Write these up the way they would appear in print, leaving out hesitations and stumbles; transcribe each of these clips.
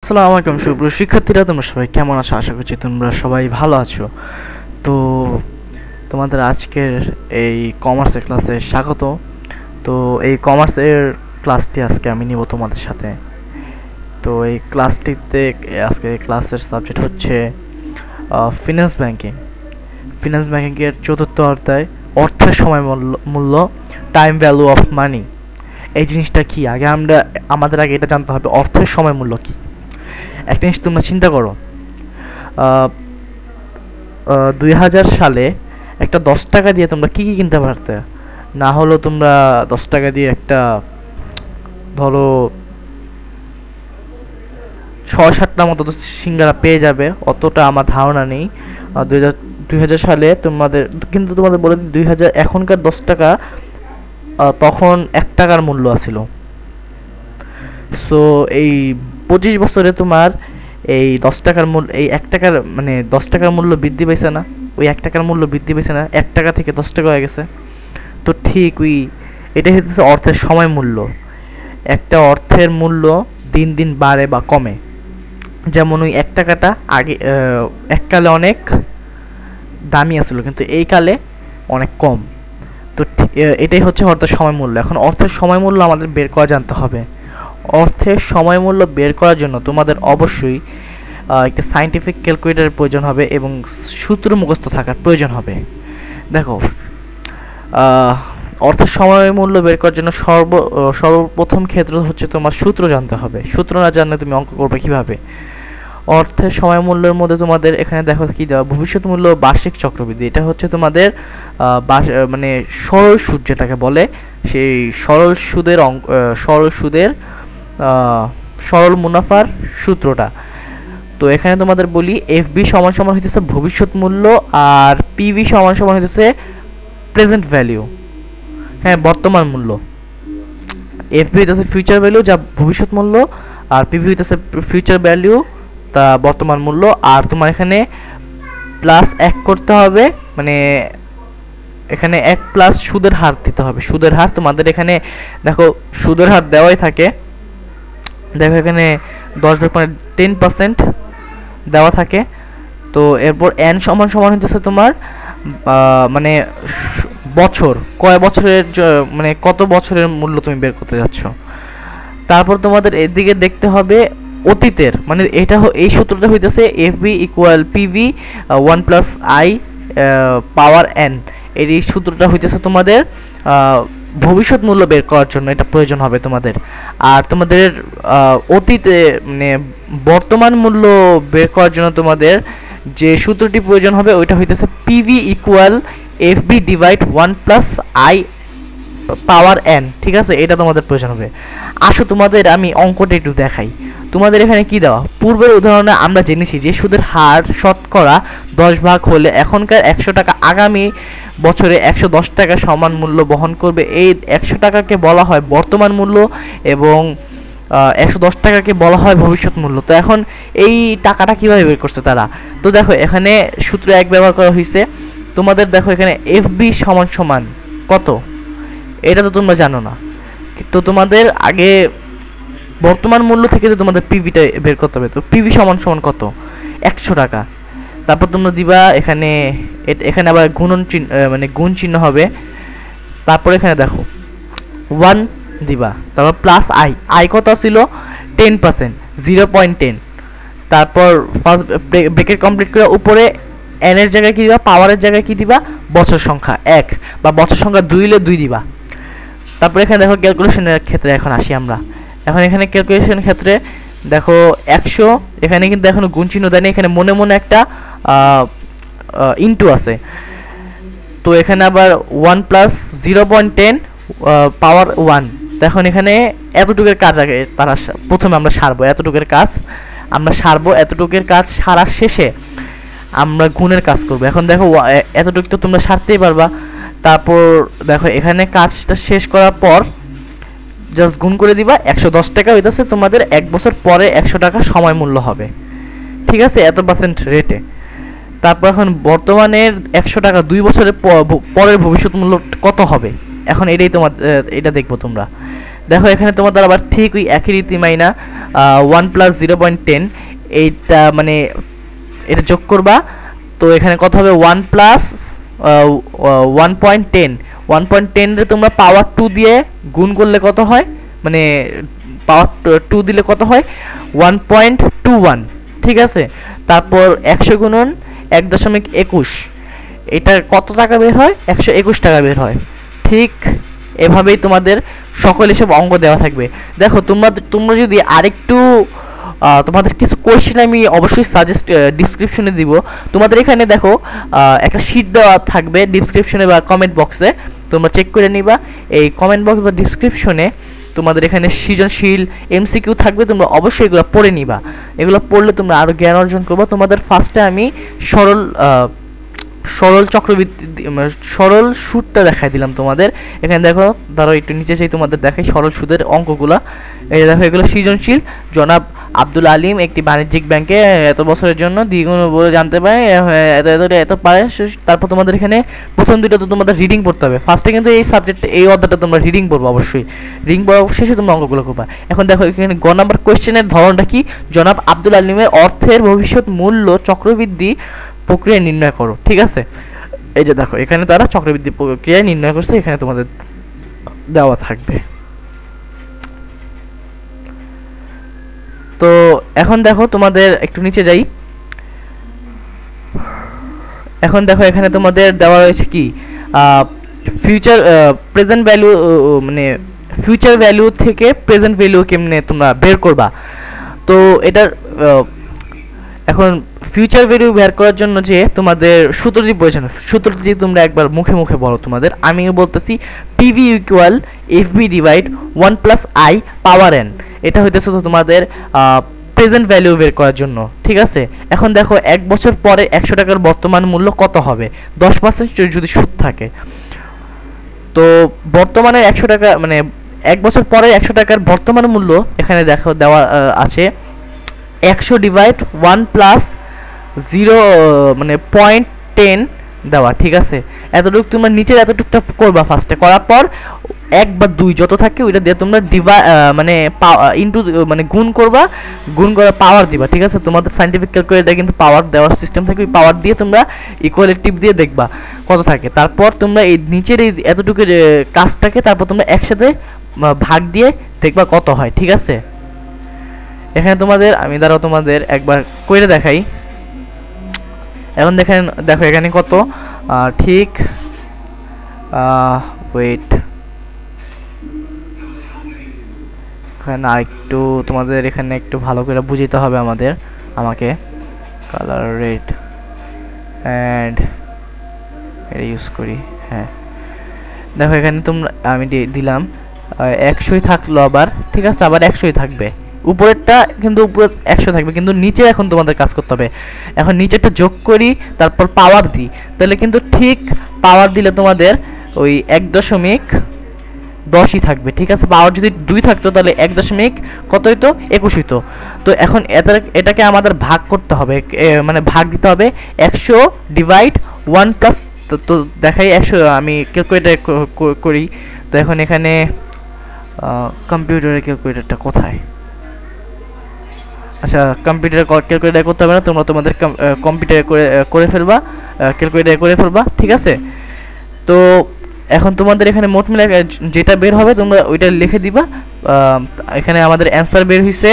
আসসালামু আলাইকুম সুপ্রিয় শিক্ষার্থীরা, তোমরা সবাই কেমন আছো? আশা করছি তোমরা সবাই ভালো আছো। তো তোমাদের আজকের এই কমার্সের ক্লাসে স্বাগত। তো এই কমার্সের ক্লাসটি আজকে আমি নিব তোমাদের সাথে। তো এই ক্লাসটিতে আজকে ক্লাসের সাবজেক্ট হচ্ছে ফিন্যান্স ব্যাংকিং। ফিন্যান্স ব্যাংকিংয়ের চতুর্থ অধ্যায় অর্থের সময় মূল্য, টাইম ভ্যালু অফ মানি। এই জিনিসটা কি আমাদের আগে এটা জানতে হবে, অর্থের সময় মূল্য কি। একটা জিনিস তোমরা চিন্তা করো, 2000 সালে একটা 10 টাকা দিয়ে তোমরা কি কি কিনতে পারতে? না হলো তোমরা 10 টাকা দিয়ে একটা ধরো 6-7টা মতো তো সিঙ্গারা পেয়ে যাবে, অতটা আমার ধারণা নেই। 2000 সালে তোমাদের বলে দিই, 2000 এখনকার 10 টাকা তখন 1 টাকার মূল্য আছিল। সো এই 25 বছরে তোমার এই 10 টাকার মূল্য, এই 1 টাকার মানে 10 টাকার মূল্য বৃদ্ধি পাইছে না? ওই 1 টাকার মূল্য বৃদ্ধি পাইছে না? 1 টাকা থেকে 10 টাকা হয়ে গেছে। তো ঠিক এটাই হচ্ছে অর্থের সময় মূল্য। একটা অর্থের মূল্য দিন দিন বাড়ে বা কমে। যেমন ওই 1 টাকাটা আগে এককালে অনেক দামি আছিল, কিন্তু এই কালে অনেক কম। তো এটাই হচ্ছে অর্থের সময় মূল্য। এখন অর্থের সময় মূল্য আমাদের বের করা জানতে হবে। অর্থের সময় মূল্য বের করার জন্য তোমাদের অবশ্যই একটা সায়েন্টিফিক ক্যালকুলেটরের প্রয়োজন হবে এবং সূত্র মুখস্থ থাকার প্রয়োজন হবে। দেখো, অর্থের সময় মূল্য বের করার জন্য সর্বপ্রথম ক্ষেত্র হচ্ছে তোমার সূত্র জানতে হবে। সূত্র না জানলে তুমি অঙ্ক করবে কিভাবে? অর্থের সময় মূল্যের মধ্যে তোমাদের এখানে দেখো কি দেওয়া, ভবিষ্যৎ মূল্য বার্ষিক চক্রবৃদ্ধি। এটা হচ্ছে তোমাদের মানে সরল সুদ যেটাকে বলে, সেই সরল সুদের সরল মুনাফার সূত্রটা। তো এখানে তোমাদের বলি, এফবি সমান সমান হইতেছে ভবিষ্যৎ মূল্য, আর পিভি সমান সমান হইতেছে প্রেজেন্ট ভ্যালু, হ্যাঁ বর্তমান মূল্য। এফবি হইতেছে ফিউচার ভ্যালু যা ভবিষ্যৎ মূল্য, আর পিভি হইতেছে ফিউচার ভ্যালু তা বর্তমান মূল্য। আর তোমার এখানে প্লাস 1 করতে হবে, মানে এখানে 1 প্লাস সুদের হার দিতে হবে। সুদের হার তোমাদের এখানে দেখো, সুদের হার দেওয়াই থাকে। দেখো এখানে 10% দেওয়া থাকে। তো এরপর n সমান সমান হচ্ছে তোমার মানে বছর, কয় বছরের মানে কত বছরের মূল্য তুমি বের করতে যাচ্ছ। তারপর তোমাদের এদিকে দেখতে হবে অতীতের, মানে এই সূত্রটা হইতেছে FB equal PV 1 plus i power n। এই সূত্রটা হইতেছে তোমাদের ভবিষ্যৎ মূল্য বের করার জন্য এটা প্রয়োজন হবে তোমাদের। আর তোমাদের অতীতে মানে বর্তমান মূল্য বের করার জন্য তোমাদের যে সূত্রটি প্রয়োজন হবে ওইটা হইতেছে PV equal FB divide 1 plus i power n। ঠিক আছে, এটা তোমাদের প্রয়োজন হবে। আসো তোমাদের আমি অঙ্কটা একটু দেখাই। তোমাদের এখানে কি দেওয়া, পূর্বের উদাহরণে আমরা জেনেছি যে সুদের হার শতকরা 10 ভাগ হলে এখনকার 100 টাকা আগামী বছরে 110 টাকা সমান মূল্য বহন করবে। এই 100 টাকাকে বলা হয় বর্তমান মূল্য এবং 110 টাকাকে বলা হয় ভবিষ্যৎ মূল্য। তো এখন এই টাকাটা কিভাবে বের করছে তারা? তো দেখো এখানে সূত্র 1 ব্যবহার করা হয়েছে। তোমাদের দেখো এখানে এফবি সমান সমান কত, এটা তো তোমরা জানো না। তো তোমাদের আগে বর্তমান মূল্য থেকে তো তোমাদের পিভিটা বের করতে হবে। তো পিভি সমান সমান কত? 100 টাকা। তারপর তোমরা দিবা এখানে আবার গুণন চিহ্ন, মানে গুণ চিহ্ন হবে। তারপর এখানে দেখো 1 দিবা, তারপর প্লাস আই কত ছিল? 10%, 0.10। তারপর ফার্স্ট ব্রেকেট কমপ্লিট করে উপরে n এর জায়গায় কি দিবা, পাওয়ারের জায়গায় কি দিবা, বছর সংখ্যা 1 বা বছর সংখ্যা 2 হলে 2 দিবা। তারপর এখানে দেখো ক্যালকুলেশনের ক্ষেত্রে এখন আসি আমরা। এখানে ক্যালকুলেশনের ক্ষেত্রে দেখো 100, এখানে কিন্তু এখনো গুণ চিহ্ন দেয়নি, এখানে মনে মনে একটা ইনটু আছে। তো এখানে আবার 1 প্লাস 0.10 পাওয়ার 1। এখন এখানে এতটুকুর কাজ আগে তারা প্রথমে আমরা সারবো, এতটুকুর কাজ সারার শেষে আমরা গুণের কাজ করব। এখন দেখো এতটুকু তো তোমরা সারতেই পারবা। তারপর দেখো এখানে কাজটা শেষ করার পর জাস্ট গুণ করে দিবা, 110 টাকা হইতেছে তোমাদের 1 বছর পরে 100 টাকা সময় মূল্য হবে। ঠিক আছে, এত পার্সেন্ট রেটে। তারপর এখন বর্তমানের 100 টাকা 2 বছরের পরের ভবিষ্যৎ মূল্য কত হবে, এখন এটা দেখবো তোমরা। দেখো এখানে তোমাদের আবার ঠিক ওই একই রীতি মাইনা 1 প্লাস 0.10 এইটা মানে এটা যোগ করবা। তো এখানে কত হবে 1 প্লাস 1.10 1.10 রে তোমরা পাওয়ার 2 দিয়ে গুণ করলে কত হয়, মানে পাওয়ার 2 দিলে কত হয় 1.21, ঠিক আছে। তারপর 100 গুণন 1.21, এটা কত টাকা বের হয় 121 টাকা বের হয়। ঠিক এভাবেই তোমাদের সকল এসব অঙ্ক দেওয়া থাকবে। দেখো তোমরা যদি আরেকটু তোমাদের কিছু কোয়েশ্চেন আমি অবশ্যই সাজেস্ট ডিসক্রিপশনে দিব। তোমাদের এখানে দেখো একটা শীট দেওয়া থাকবে ডিসক্রিপশনে বা কমেন্ট বক্সে, তোমরা চেক করে নিবা। এই কমেন্ট বক্স বা ডিসক্রিপশনে তোমাদের এখানে সৃজনশীল এমসিকিউ থাকবে, তোমরা অবশ্যই এগুলো পড়ে নিবা। এগুলো পড়লে তোমরা আরও জ্ঞান অর্জন করবে। তোমাদের ফার্স্টে আমি সরল চক্রবৃদ্ধি সরল সুদটা দেখাই দিলাম তোমাদের। এখানে দেখো ধরো একটু নিচে সেই তোমাদের দেখাই সরল সুদের অঙ্কগুলো। এই দেখো এগুলো সৃজনশীল। জনাব আব্দুল আলিম একটি বাণিজ্যিক ব্যাংকে এত বছরের জন্য দ্বিগুণ বলে জানতে পারে এত পারে। তারপর তোমাদের এখানে প্রথম দুটো তো তোমাদের রিডিং পড়তে হবে ফার্স্টে, কিন্তু এই সাবজেক্টে এই অধ্যায়টা তোমরা রিডিং পড়বো অবশ্যই। রিডিং পড়ার শেষে তোমরা অঙ্কগুলো করবা। এখন দেখো এখানে গ নাম্বার কোয়েশ্চেনের ধরনটা কি, জনাব আব্দুল আলিমের অর্থের ভবিষ্যৎ মূল্য চক্রবৃদ্ধি প্রক্রিয়া নির্ণয় করো, ঠিক আছে। এই যে দেখো এখানে তারা চক্রবৃদ্ধি প্রক্রিয়া নির্ণয় করছে, এখানে তোমাদের দেওয়া থাকবে। তো এখন দেখো তোমাদের একটু নিচে যাই। এখন দেখো এখানে তোমাদের দেওয়া রয়েছে কি ফিউচার প্রেজেন্ট ভ্যালু, মানে ফিউচার ভ্যালু থেকে প্রেজেন্ট ভ্যালু কেমনে তোমরা বের করবা। তো এটার এখন ফিউচার ভ্যালু বের করার জন্য যে তোমাদের সূত্রটি প্রয়োজন, সূত্রটি তোমরা একবার মুখে মুখে বলো তোমাদের। আমিও বলতেছি PV equal FB divide 1 plus i power n. এটা হইতেছে তো তোমাদের প্রেজেন্ট ভ্যালু বের করার জন্য, ঠিক আছে। এখন দেখো 1 বছর পরে 100 টাকার বর্তমান মূল্য কত হবে 10% যদি সুদ থাকে। তো বর্তমানে 100 টাকা মানে 1 বছর পরে 100 টাকার বর্তমান মূল্য এখানে দেখো দেওয়া আছে 100 ডিভাইড 1 প্লাস 0 মানে 0.10 দেওয়া, ঠিক আছে। এতটুকু তোমরা নিচের এতটুকুটা করবা ফার্স্টে, করার পর 1 বা 2 যত থাকে ওইটা দিয়ে তোমরা মানে ইনটু মানে গুণ করবা, গুণ করে পাওয়ার দিবা, ঠিক আছে। তোমাদের সায়েন্টিফিক ক্যালকুলেটরে কিন্তু পাওয়ার দেওয়ার সিস্টেম থাকে, ওই পাওয়ার দিয়ে তোমরা ইকুয়ালিটিভ দিয়ে দেখবা কত থাকে। তারপর তোমরা এই নিচের এই এতটুকু কাজটাকে তারপর তোমরা একসাথে ভাগ দিয়ে দেখবা কত হয়, ঠিক আছে। এখানে তোমাদের আমি দাঁড়াও তোমাদের একবার কইরে দেখাই। এখন দেখো এখানে কত ঠিক ওয়েট, এখানে আরেকটু তোমাদের এখানে একটু ভালো করে বুঝিতে হবে আমাকে কালার রেড অ্যান্ড এটা ইউজ করি। হ্যাঁ দেখো এখানে তোমরা আমি দিলাম 100ই থাকলো আবার, ঠিক আছে, আবার 100ই থাকবে। উপরেরটা কিন্তু উপরে 100 থাকবে, কিন্তু নিচে এখন তোমাদের কাজ করতে হবে। এখন নিচেরটা যোগ করি তারপর পাওয়ার দিই, তাহলে কিন্তু ঠিক পাওয়ার দিলে তোমাদের ওই 1.10ই থাকবে, ঠিক আছে। পাওয়ার যদি 2 থাকতো তাহলে 1. কত হইতো 21 হইতো। তো এখন এটাকে আমাদের ভাগ করতে হবে, মানে ভাগ দিতে হবে 100 ডিভাইড 1 প্লাস। তো দেখাই 100 আমি ক্যালকুলেটর করি। তো এখন এখানে কম্পিউটারের ক্যালকুলেটরটা কোথায়? আচ্ছা কম্পিউটারে ক্যালকুলেটর করতে হবে না, তোমরা তোমাদের কম্পিউটারে করে ফেলবা, ক্যালকুলেটরে করে ফেলবা, ঠিক আছে। তো এখন তোমাদের এখানে মোট মিলে যেটা বের হবে তোমরা ওইটা লিখে দিবা। এখানে আমাদের অ্যান্সার বের হইছে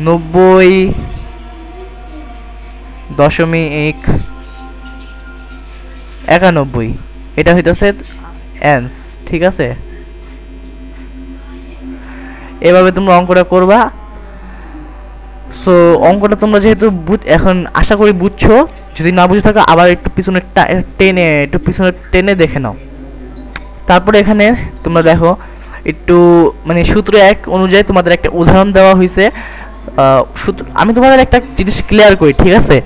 90.91, এটা হইতেছে অ্যান্স, ঠিক আছে। এভাবে তোমরা অঙ্কটা করবা। সো অঙ্কটা তোমরা যেহেতু এখন আশা করি বুঝছো, যদি না বুঝে থাকো আবার একটু পিছনে টেনে দেখে নাও। তারপরে এখানে তোমরা দেখো একটু মানে সূত্র 1 অনুযায়ী তোমাদের একটা উদাহরণ দেওয়া হয়েছে। আমি তোমাদের একটা জিনিস ক্লিয়ার করি, ঠিক আছে।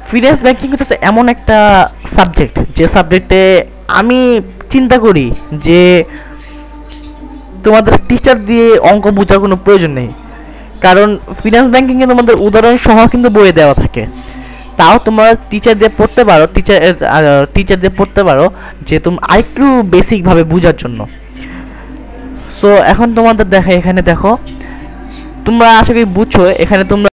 ফিনান্স ব্যাংকিং হচ্ছে এমন একটা সাবজেক্ট যে সাবজেক্টে আমি চিন্তা করি যে তোমাদের টিচার দিয়ে অঙ্ক বোঝার কোনো প্রয়োজন নেই, কারণ ফিনান্স ব্যাংকিংয়ে তোমাদের উদাহরণ সহ কিন্তু বইয়ে দেওয়া থাকে। তাও তোমরা টিচার দিয়ে পড়তে পারো যে তুমি আরেকটু বেসিকভাবে বোঝার জন্য। সো এখন তোমাদের দেখো, এখানে দেখো তোমরা আশা করি বুঝছো, এখানে তোমরা